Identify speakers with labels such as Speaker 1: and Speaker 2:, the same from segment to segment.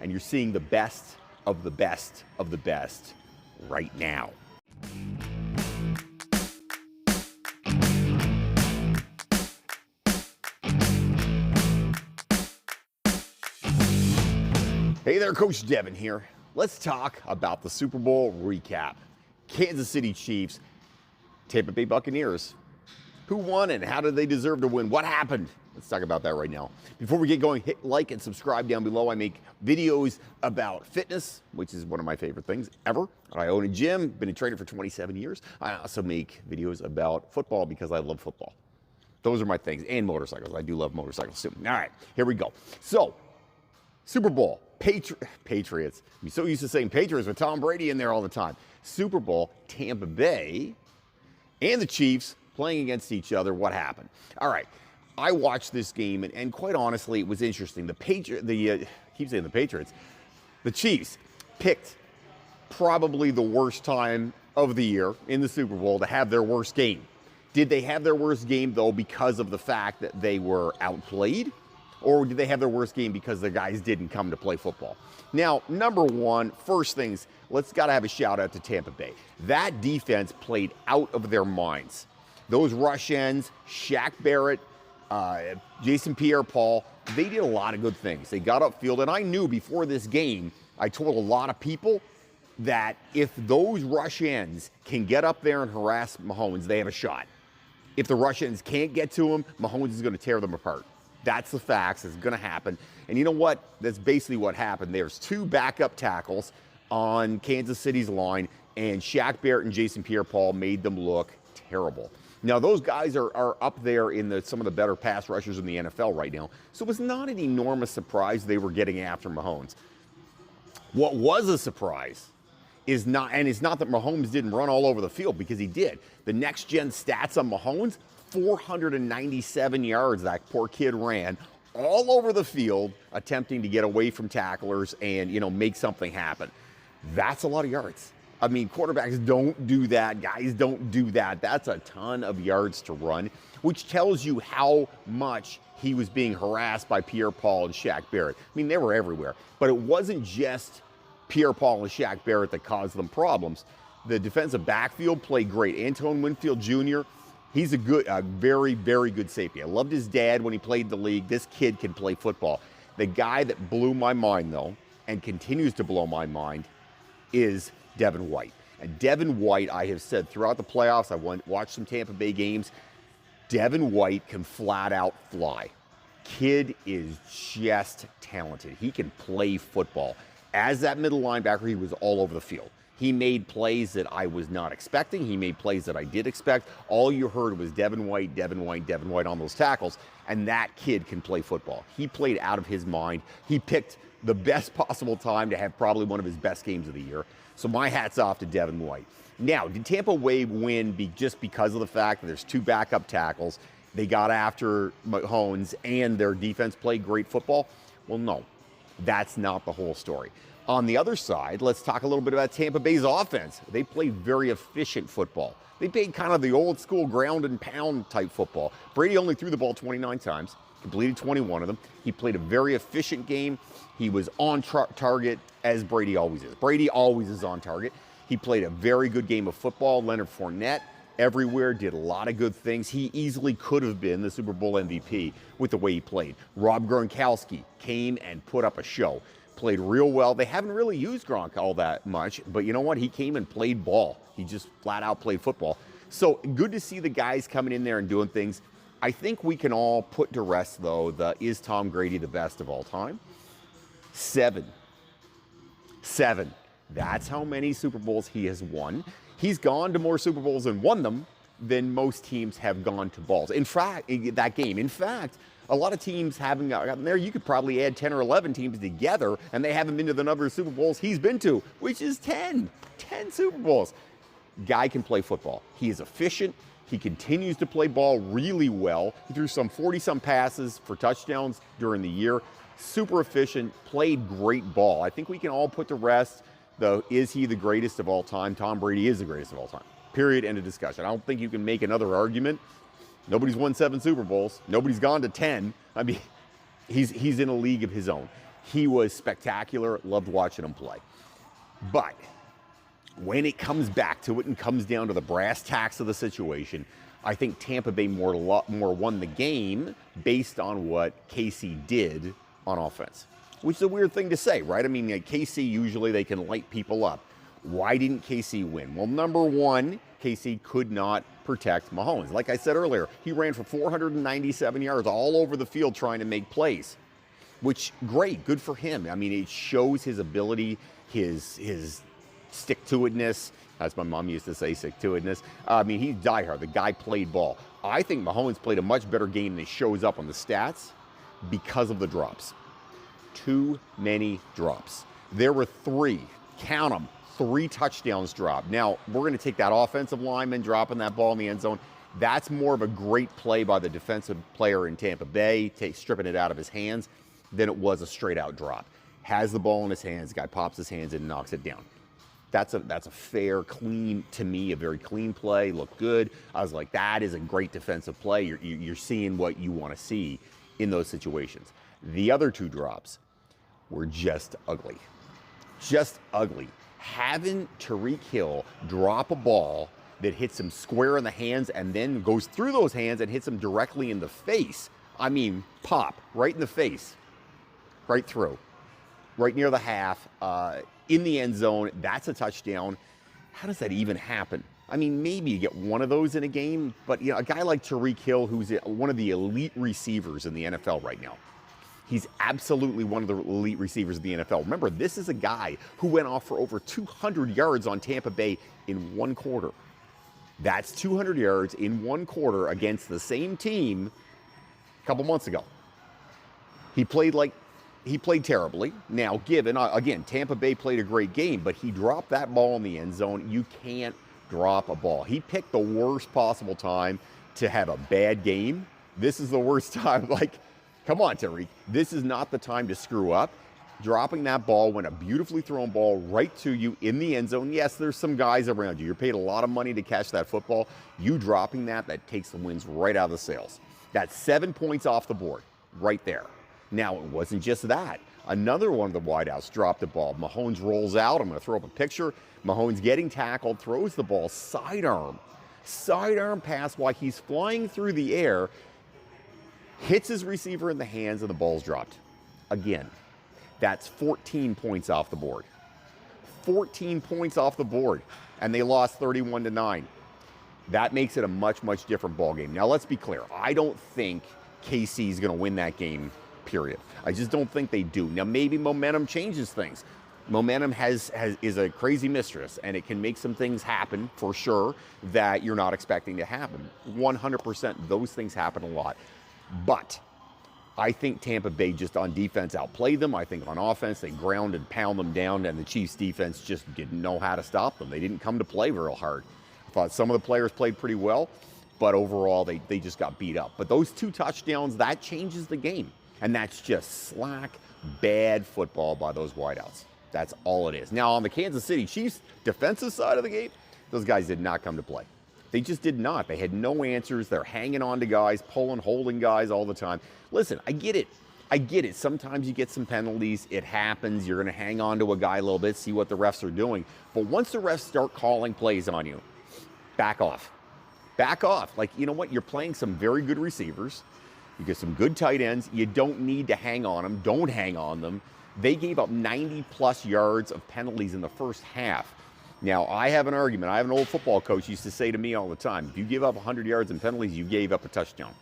Speaker 1: and you're seeing the best of the best of the best right now. Hey there, Coach Devin here. Let's talk about the Super Bowl recap. Kansas City Chiefs, Tampa Bay Buccaneers. Who won and how did they deserve to win? What happened? Let's talk about that right now. Before we get going, hit like and subscribe down below. I make videos about fitness, which is one of my favorite things ever. I own a gym, been a trainer for 27 years. I also make videos about football because I love football. Those are my things, and motorcycles. I do love motorcycles too. All right, here we go. So, Super Bowl, Patriots. I'm so used to saying Patriots with Tom Brady in there all the time. Super Bowl, Tampa Bay, and the Chiefs playing against each other. What happened? All right, I watched this game, and quite honestly, it was interesting. I keep saying the Patriots. The Chiefs picked probably the worst time of the year in the Super Bowl to have their worst game. Did they have their worst game, though, because of the fact that they were outplayed? Or did they have their worst game because the guys didn't come to play football? Now, number one, first things, gotta have a shout out to Tampa Bay. That defense played out of their minds. Those rush ends, Shaq Barrett, Jason Pierre-Paul, they did a lot of good things. They got upfield, and I knew before this game, I told a lot of people that if those rush ends can get up there and harass Mahomes, they have a shot. If the rush ends can't get to him, Mahomes is gonna tear them apart. That's the facts. It's going to happen. And you know what? That's basically what happened. There's two backup tackles on Kansas City's line, and Shaq Barrett and Jason Pierre-Paul made them look terrible. Now, those guys are up there in some of the better pass rushers in the NFL right now. So it was not an enormous surprise they were getting after Mahomes. What was a surprise is not that Mahomes didn't run all over the field, because he did. The next-gen stats on Mahomes, 497 yards that poor kid ran all over the field attempting to get away from tacklers and, make something happen. That's a lot of yards. I mean, quarterbacks don't do that. Guys don't do that. That's a ton of yards to run, which tells you how much he was being harassed by Pierre-Paul and Shaq Barrett. I mean, they were everywhere. But it wasn't just Pierre-Paul and Shaq Barrett that caused them problems. The defensive backfield played great. Antoine Winfield Jr., he's a very, very good safety. I loved his dad when he played the league. This kid can play football. The guy that blew my mind, though, and continues to blow my mind, is Devin White. And Devin White, I have said throughout the playoffs, I watched some Tampa Bay games, Devin White can flat out fly. Kid is just talented. He can play football. As that middle linebacker, he was all over the field. He made plays that I was not expecting. He made plays that I did expect. All you heard was Devin White, Devin White, Devin White on those tackles, and that kid can play football. He played out of his mind. He picked the best possible time to have probably one of his best games of the year. So my hat's off to Devin White. Now, did Tampa Bay win just because of the fact that there's two backup tackles, they got after Mahomes, and their defense played great football? Well, no, that's not the whole story. On the other side, let's talk a little bit about Tampa Bay's offense. They played very efficient football. They played kind of the old school ground and pound type football. Brady only threw the ball 29 times, completed 21 of them. He played a very efficient game. He was on target, as Brady always is. Brady always is on target. He played a very good game of football. Leonard Fournette everywhere, did a lot of good things. He easily could have been the Super Bowl MVP with the way he played. Rob Gronkowski came and put up a show. Played real well. They haven't really used Gronk all that much, but you know what? He came and played ball. He just flat out played football. So good to see the guys coming in there and doing things. I think we can all put to rest, though, is Tom Brady the best of all time? 7. That's how many Super Bowls he has won. He's gone to more Super Bowls and won them than most teams have gone to balls. In fact, that game. In fact, a lot of teams haven't gotten there. You could probably add 10 or 11 teams together, and they haven't been to the number of Super Bowls he's been to, which is 10. 10 Super Bowls. Guy can play football. He is efficient. He continues to play ball really well. He threw some 40-some passes for touchdowns during the year. Super efficient, played great ball. I think we can all put to rest, is he the greatest of all time? Tom Brady is the greatest of all time. Period, end of discussion. I don't think you can make another argument. Nobody's won 7 Super Bowls. Nobody's gone to 10. I mean, he's in a league of his own. He was spectacular. Loved watching him play. But when it comes back to it and comes down to the brass tacks of the situation, I think Tampa Bay more won the game based on what KC did on offense, which is a weird thing to say, right? I mean, KC, usually they can light people up. Why didn't KC win? Well, number one, KC could not protect Mahomes. Like I said earlier, he ran for 497 yards all over the field trying to make plays, which, great, good for him. I mean, it shows his ability, his stick-to-itness, as my mom used to say, stick-to-itness. I mean, he's diehard. The guy played ball. I think Mahomes played a much better game than shows up on the stats because of the drops. Too many drops. There were three, count them, 3 touchdowns dropped. Now, we're going to take that offensive lineman dropping that ball in the end zone. That's more of a great play by the defensive player in Tampa Bay, stripping it out of his hands, than it was a straight-out drop. Has the ball in his hands, guy pops his hands in and knocks it down. That's a fair, clean, to me, a very clean play, looked good. I was like, that is a great defensive play. You're seeing what you want to see in those situations. The other 2 drops were just ugly. Just ugly. Having Tyreek Hill drop a ball that hits him square in the hands and then goes through those hands and hits him directly in the face. I mean, pop, right in the face, right through, right near the half, in the end zone. That's a touchdown. How does that even happen? I mean, maybe you get one of those in a game, but a guy like Tyreek Hill, who's one of the elite receivers in the NFL right now, he's absolutely one of the elite receivers of the NFL. Remember, this is a guy who went off for over 200 yards on Tampa Bay in 1 quarter. That's 200 yards in 1 quarter against the same team a couple months ago. He played terribly. Now, given, again, Tampa Bay played a great game, but he dropped that ball in the end zone. You can't drop a ball. He picked the worst possible time to have a bad game. This is the worst time. Like, come on, Tyreek. This is not the time to screw up. Dropping that ball when a beautifully thrown ball right to you in the end zone. Yes, there's some guys around you. You're paid a lot of money to catch that football. You dropping that takes the wins right out of the sails. That's 7 points off the board right there. Now, it wasn't just that. Another one of the wideouts dropped the ball. Mahomes rolls out. I'm going to throw up a picture. Mahomes getting tackled, throws the ball, sidearm pass while he's flying through the air, hits his receiver in the hands, and the ball's dropped. Again, that's 14 points off the board. 14 points off the board, and they lost 31-9. That makes it a much, much different ball game. Now, let's be clear. I don't think KC is going to win that game, period. I just don't think they do. Now, maybe momentum changes things. Momentum is a crazy mistress, and it can make some things happen, for sure, that you're not expecting to happen. 100%, those things happen a lot. But I think Tampa Bay just on defense outplayed them. I think on offense, they ground and pound them down, and the Chiefs defense just didn't know how to stop them. They didn't come to play real hard. I thought some of the players played pretty well, but overall, they just got beat up. But those 2 touchdowns, that changes the game. And that's just slack, bad football by those wideouts. That's all it is. Now, on the Kansas City Chiefs defensive side of the game, those guys did not come to play. They just did not. They had no answers. They're hanging on to guys, pulling, holding guys all the time. Listen, I get it. I get it. Sometimes you get some penalties. It happens. You're going to hang on to a guy a little bit, see what the refs are doing. But once the refs start calling plays on you, back off. Back off. Like, you know what? You're playing some very good receivers. You get some good tight ends. You don't need to hang on them. Don't hang on them. They gave up 90-plus yards of penalties in the first half. Now, I have an argument. I have an old football coach used to say to me all the time, if you give up 100 yards in penalties, you gave up a touchdown.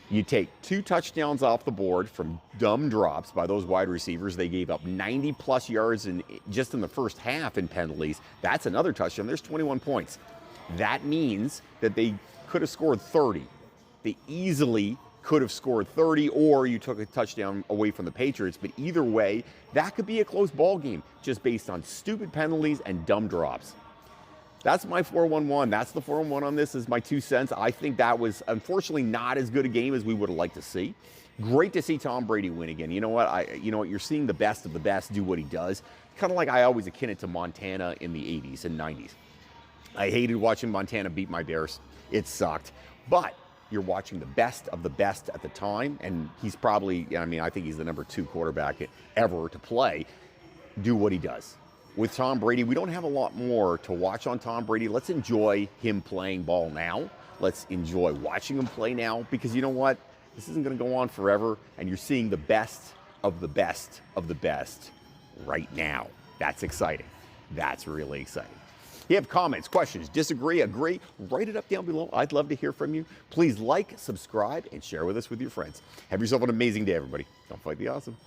Speaker 1: You take 2 touchdowns off the board from dumb drops by those wide receivers. They gave up 90-plus yards just in the first half in penalties. That's another touchdown. There's 21 points. That means that they could have scored 30. They easily could have scored 30, or you took a touchdown away from the Patriots. But either way, that could be a close ball game just based on stupid penalties and dumb drops. That's my 4-1-1. That's the 4-1 on this, is my 2 cents. I think that was, unfortunately, not as good a game as we would have liked to see. Great to see Tom Brady win again. You know what? You're seeing the best of the best do what he does. Kind of like I always akin it to Montana in the 80s and 90s. I hated watching Montana beat my Bears. It sucked. But you're watching the best of the best at the time, and he's probably, I mean, I think he's the number 2 quarterback ever to play, do what he does. With Tom Brady, we don't have a lot more to watch on Tom Brady. Let's enjoy him playing ball now. Let's enjoy watching him play now, because you know what? This isn't going to go on forever, and you're seeing the best of the best of the best right now. That's exciting. That's really exciting. If you have comments, questions, disagree, agree, write it up down below. I'd love to hear from you. Please like, subscribe, and share with us with your friends. Have yourself an amazing day, everybody. Don't fight the awesome.